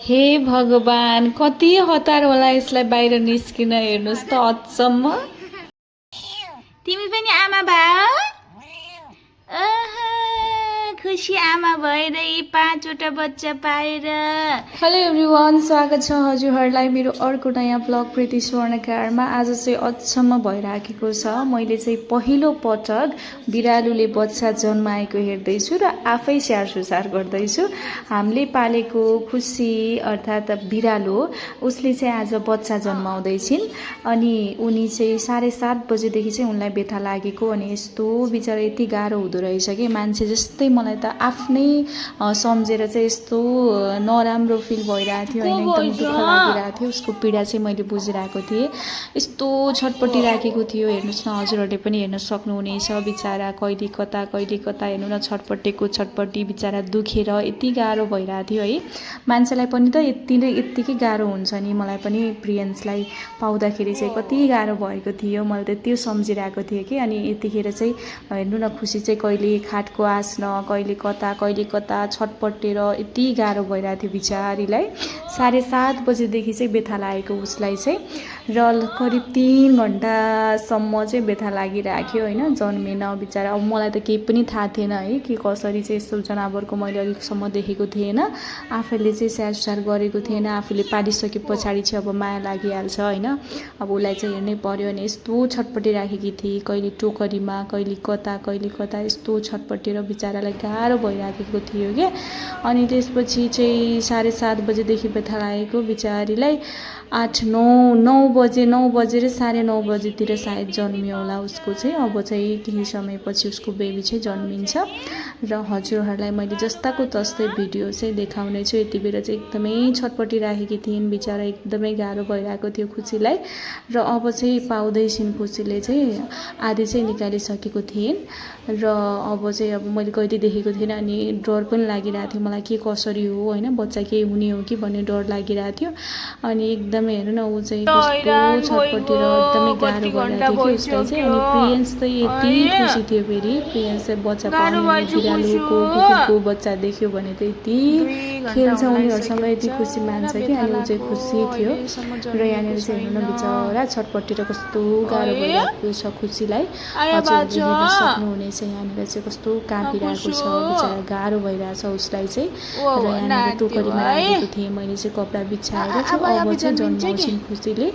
हे भगवान कति हतार होला यसलाई बाहिर निस्किन हेर्नुहोस् त अचम्म। तिमी पनि आमा भाउ? खुसी आमा भएर यी 5वटा बच्चा पाएर। हेलो एभ्रिवान, स्वागत छ हजुरहरूलाई मेरो अर्को नयाँ ब्लग प्रीति स्वर्णकारमा। आज चाहिँ अचम्म भइराखेको छ। मैले चाहिँ पहिलो पटक बिरालुले बच्चा जन्माएको हेर्दैछु र आफै स्याहार सुसार गर्दैछु। हामीले पालेको खुसी अर्थात् बिरालो उसले चाहिँ आज बच्चा जन्माउँदैछिन् अनि उनी चाहिँ 7:30 बजेदेखि चाहिँ उनलाई व्यथा लागेको अनि यस्तो बिचरा यति गाह्रो हुँदो रहेछ कि मान्छे जस्तै मलाई त आफ्नै सम्झेर चाहिँ यस्तो नराम्रो फिल भइरहेको थियो होइन, एकदम दुःख लागिरहेको थियो। उसको पीडा चाहिँ मैले बुझिरहेको थिएँ। यस्तो छटपटी राखेको थियो। हेर्नुहोस् न, हजुरहरूले पनि हेर्न सक्नुहुनेछ। बिचरा कहिले कता हेर्नु न, छटपटेको छटपटी बिचरा दुखेर यति गाह्रो भइरहेको थियो है। मान्छेलाई पनि त यत्तिकै गाह्रो हुन्छ नि। मलाई पनि प्रियन्सलाई पाउँदाखेरि चाहिँ कति गाह्रो भएको थियो। मैले त त्यो सम्झिरहेको थिएँ कि अनि यतिखेर चाहिँ हेर्नु न, खुसी चाहिँ कहिले खाटको आस्न कहिले कता छटपटेर यति गाह्रो भइरहेको थियो बिचारीलाई। 7:30 बजेदेखि चाहिँ व्यथा लागेको उसलाई चाहिँ र करिब 3 घन्टासम्म चाहिँ व्यथा लागिराख्यो होइन, जन्मेन बिचरा। अब मलाई त केही पनि थाहा थिएन है कि कसरी चाहिँ यस्तो जनावरको मैले अलिकसम्म देखेको थिएन। आफैले चाहिँ स्याहार सुसार गरेको थिएन। आफूले पालिसके पछाडि चाहिँ अब माया लागिहाल्छ होइन। अब उसलाई चाहिँ हेर्नै पर्यो अनि यस्तो छटपटी राखेकी थिएँ। कहिले टोकरीमा कहिले कता यस्तो छटपटेर बिचरालाई गाह्रो भइराखेको थियो क्या। अनि त्यसपछि चाहिँ 7:30 बजेदेखि व्यथा लागेको बिचारीलाई 9 बजे र 9:30 बजेतिर सायद जन्मियो होला उसको चाहिँ। अब चाहिँ केही समयपछि उसको बेबी चाहिँ जन्मिन्छ र हजुरहरूलाई मैले जस्ताको तस्तै भिडियो चाहिँ देखाउने छु। यति बेला चाहिँ एकदमै छटपटी राखेकी थिइन् बिचरा, एकदमै गाह्रो भइरहेको थियो खुसीलाई। र अब चाहिँ पाउँदैछिन् खुसीले चाहिँ, आधी चाहिँ निकालिसकेको थिइन् र अब चाहिँ अब मैले कहिले देखेको थिएन अनि डर पनि लागिरहेको थियो मलाई, के कसरी हो होइन, बच्चा केही हुने हो कि भन्ने डर लागिरहेको थियो। अनि एकदमै हेर्नु न, ऊ चाहिँ कस्तो छटपटेर एकदमै गाह्रो भइरहेको थियो उसलाई चाहिँ। अनि प्रियन्स चाहिँ यति खुसी थियो। फेरि प्रियन्स चाहिँ बच्चा पाउने, बिरालोको कुकुरको बच्चा देख्यो भने त यति खेल्छ उनीहरूसँग, यति खुसी मान्छ कि। अनि ऊ चाहिँ खुसी थियो र यहाँनिर चाहिँ हेर्नु न, बिचरा छटपटेर कस्तो गाह्रो भइरहेको छ खुसीलाई। हजुरहरूले हेर्न सक्नुहुनेछ यहाँनिर चाहिँ कस्तो काँपिरहेको छ बिचरा, गाह्रो भइरहेछ उसलाई चाहिँ। र यहाँनिर टोकरीमा राखेको थिएँ मैले चाहिँ कपडा बिछाएर चाहिँ। अब चाहिँ जन्माउँछिन् खुसीले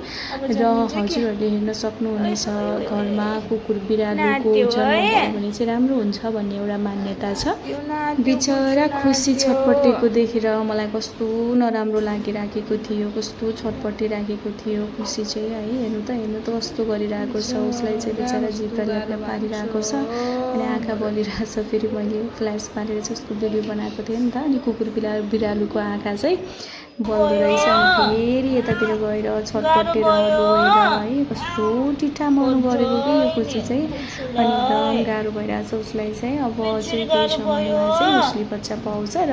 र हजुरहरूले हेर्न सक्नुहुनेछ। घरमा कुकुर बिरालोको जन्म भयो भने चाहिँ राम्रो हुन्छ भन्ने एउटा मान्यता छ। बिचरा खुसी छटपटेको देखेर मलाई कस्तो नराम्रो लागिराखेको थियो, कस्तो छटपटी राखेको थियो खुसी चाहिँ है। हेर्नु त कस्तो गरिरहेको छ उसलाई चाहिँ बिचरा, जिब्रा ल्याप्ला पारिरहेको छ अनि आँखा बलिरहेछ। फेरि मैले फ्ल्यास पारेर चाहिँ उसको बेबी बनाएको थिएँ नि त। अनि कुकुर बिरालुको आँखा चाहिँ बल्दो रहेछ। अनि फेरि यतातिर गएर छटपटेर रोएर है, कस्तो टिटामाउनु गरेको कि यो खुसी चाहिँ। अनि एकदम गाह्रो भइरहेछ उसलाई चाहिँ। अब चाहिँ केही समयमा चाहिँ उसले बच्चा पाउँछ र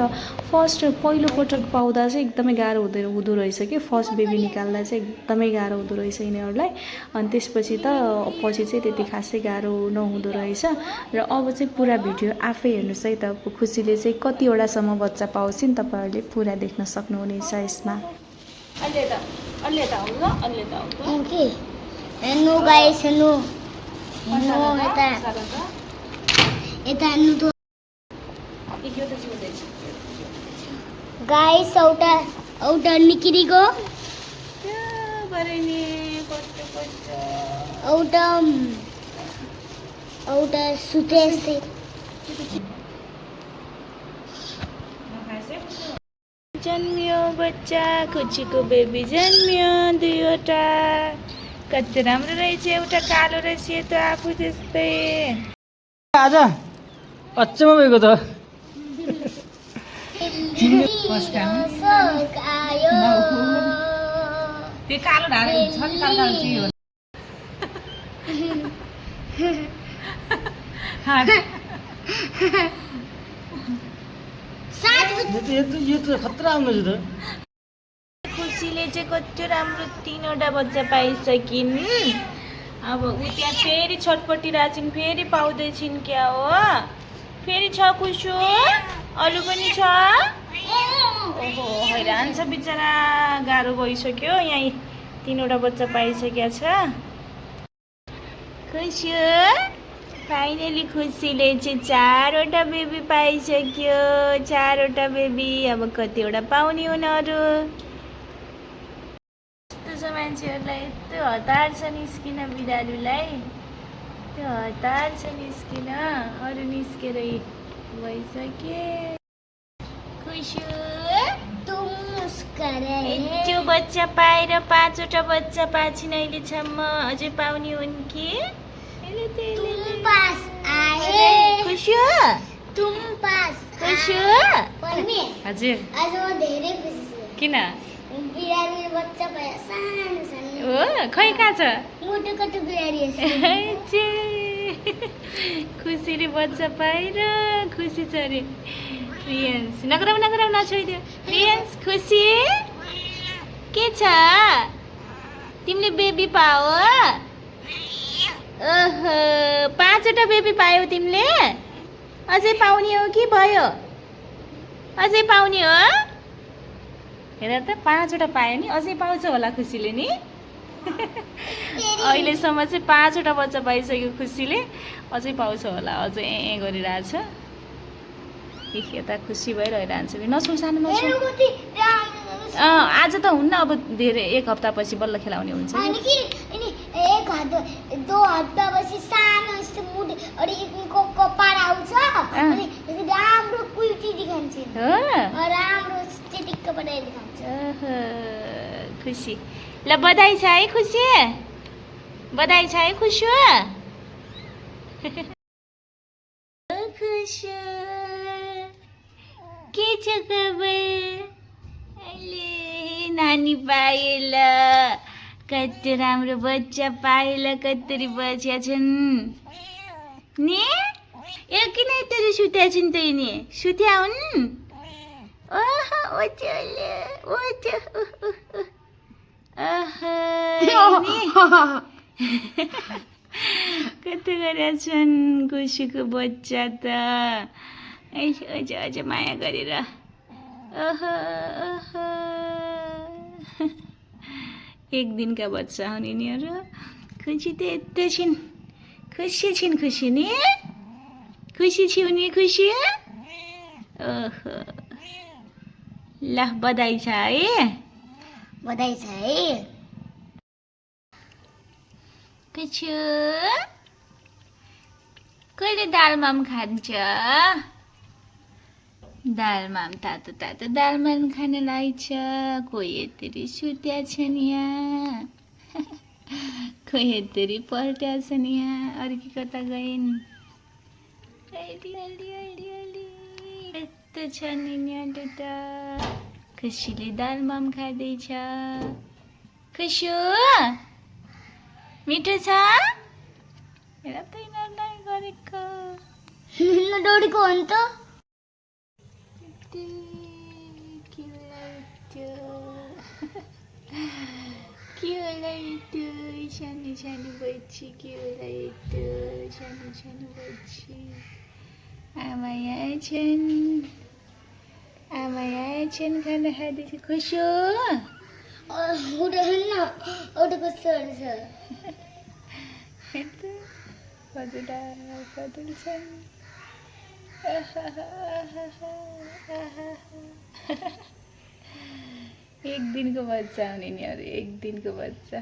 पहिलो पटक पाउँदा चाहिँ एकदमै गाह्रो हुँदो रहेछ कि। फर्स्ट बेबी निकाल्दा चाहिँ एकदमै गाह्रो हुँदो रहेछ यिनीहरूलाई। अनि त्यसपछि त पछि चाहिँ त्यति खासै गाह्रो नहुँदो रहेछ। र अब चाहिँ पुरा भिडियो आफै हेर्नुहोस् है त। खुसीले चाहिँ कतिवटासम्म बच्चा पाउँछिन् तपाईँहरूले पुरा देख्न सक्नुहुनेछ यसमा। गाइस औटा निकिरिगो औटा सुतेस्ते जन्मियो बच्चा, खुसीको बेबी जन्मियो 2वटा। कति राम्रो रहेछ, एउटा कालो र सेतो आफू जस्तै। आज अचम्म भएको त त्यो कालो ढाडे छ नि, कालो चाहिँ हो। यो त खतरा आउनु छ त। खुसीले चाहिँ कति राम्रो 3वटा बच्चा पाइसकिन्। अब ऊ त्यहाँ फेरि छटपटी रहेछन्, फेरि पाउँदैछिन् क्या हो। फेरि छ खुसु अरू पनि छ ओहो हैरान छ बिचरा गाह्रो भइसक्यो यहाँ 3वटा बच्चा पाइसकेको छ खुसी फाइनली खुसीले चाहिँ 4वटा बेबी पाइसक्यो 4वटा बेबी अब कतिवटा पाउने हुन् अरू यस्तो छ मान्छेहरूलाई यस्तो हतार छ निस्किन बिरालुलाई त्यो हतार छ निस्किन अरू निस्केर भइसके खुसी तुम मुस्कुराए त्यो बच्चा पाएर 5वटा बच्चा पाछिन् अहिलेसम्म अझै पाउने हुन् कि तुम पास आए खुसी तुम पास खुसी पर्ने हजुर आज म धेरै खुसी छु किन बिराली बच्चा पाए सानो सानो हो खै कहाँ छ मोटो कटो बिराली छे, खुसीले बच्चा पाएर खुसी छ अरे प्रियन्स नगराउ नछोइदियो प्रियन्स खुसी के छ तिमीले बेबी पाओ ओहो 5वटा बेबी पायौ तिमीले अझै पाउने हो कि भयो अझै पाउने हो हेर त 5वटा पायो नि अझै पाउँछ होला खुसीले नि अहिलेसम्म चाहिँ 5वटा बच्चा पाइसक्यो खुसीले अझै पाउँछ होला अझै गरिरहेछ यता खुसी भइरहन्छ नसुन सानो नसुन आज त हुन्न अब धेरै 1 हप्तापछि बल्ल खेलाउने हुन्छ एक हप्ता 2 हप्तापछि सानो यस्तो मुड अलिकतिको कपाल आउँछ अनि राम्रो कुल्टी देखाउँछ राम्रो चिटिक्क बनाइ देखाउँछ खुसी ल बधाई छ है खुसी बधाई छ है खुसी खुसी के छ खबर अहिले नानी पाएल कति राम्रो बच्चा पाएल कति बच्चा छन् नि ए किन यत्रो सुत्या छिन् त नि सुत्या हुन् ओहो ओचले ओच कति गरेका छन् खुसीको बच्चा त अझ माया गरेर एक दिनका बच्चा हुन् यिनीहरू खुसी त यत्रो छिन् खुसी छिन् खुसी नि खुसी छिउ नि खुसी ओहो ल बधाई छ है बधाई छ है खुसी कहिले दाल माम खान्छ दाल माम तातो तातो दाल माम खान लाग्छ कोही यत्तरी सुत्या छन् यहाँ कोही यत्तरी पल्ट्या छन् यहाँ अर्की कता गइन् यस्तो छन् यिनीहरू त खुसीले दाल माम खाँदैछ खुसी मिठो छ हेर त यिनीहरूलाई गरेको मिल्न दौडेको हो नि त के होला त्यो सानो सानो बच्ची के होला त्यो सानो सानो बच्ची आमा यहाँ छन् खाना खाँदैछ खुसी एउटा कस्तो छ कदुल छन् एक दिनको बच्चा हुने नि अरे एक दिनको बच्चा